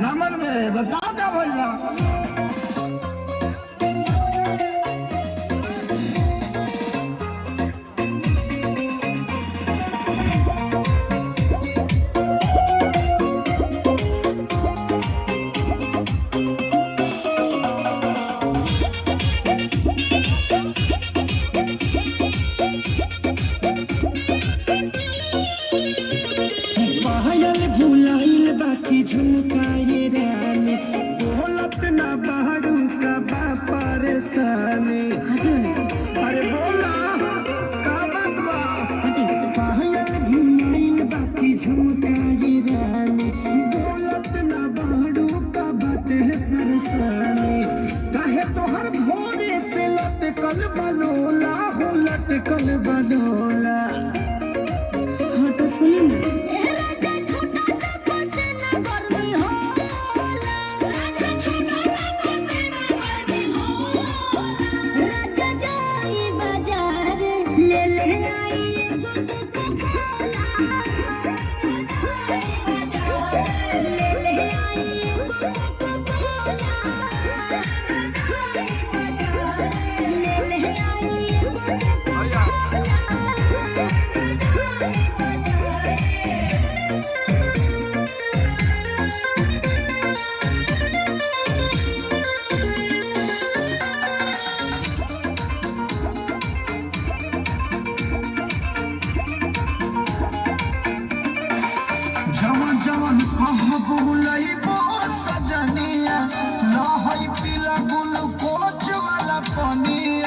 नमन में बताओ क्या बोल पायल भुलाइल बाकी झुमकाए रानी बोलत ना बाहरू का बा परेशानी। अरे बोला का बात बा। पायल भुलाइल बाकी झुमकाए रानी बोलत ना बाहरू का बाटे परेशानी। काहे तोहर भोरे से लटकल बलोला हो लटकल बलोला। हाँ तो सुनी ना। जवन जवन कह बुलइबो सजनिया लहई पीला ग्लूकोज वाला पानी।